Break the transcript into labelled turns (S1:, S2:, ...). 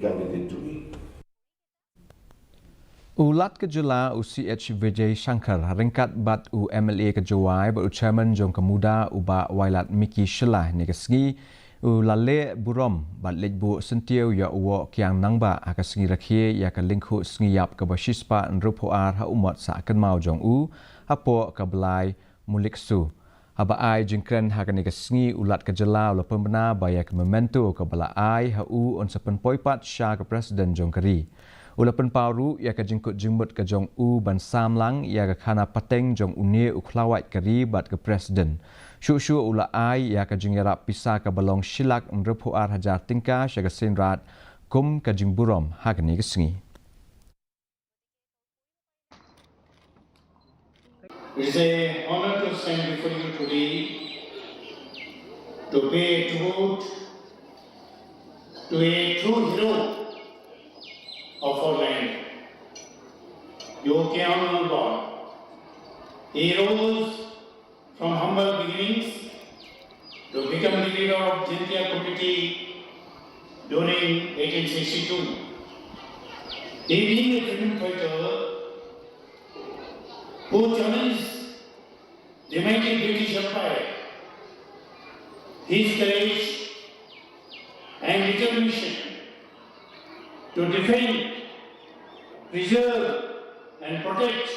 S1: committed to me.
S2: Ulat ke Jylla UCH Vijay Shankar ringkat bat u MLA ke Jawai bat u chairman Jong Kemuda uba wailat Miki Shelah ni ke Sngi u lale Burom bat lejbu sentiu ya uwa Kiang Nangbah ke Sngi rakhie ya ke Lyngkhuh Sngi yap ke bashispa nrupo ar ha umat sa akan mau Jong u hapo ke belai mulik su. Haba ai jingkren ha ke Sngi ulat ke Jylla ula pembena baya ke memento ke bala ai ha u on sepen poipat sya ke Presiden Jong Keri. Ulapan paru ia ke jengkut jembut ke Jong U ban samlang ia ke khana pateng Jong Unie uklawat ke ribat ke Presiden. Syuk-syuk ula ai ia ke jengerap pisah ke balong silak nrepu ar hajar tingkah syaga senrat kum ke jing Burom hagni ke Sngi.
S3: It is an honor to stand before you today to pay tribute to a true hero of our land, Kiang. He rose from humble beginnings to become the leader of Jylla community during 1862. He being a freedom fighter who challenged the mighty British Empire, his courage and determination to defend, preserve and protect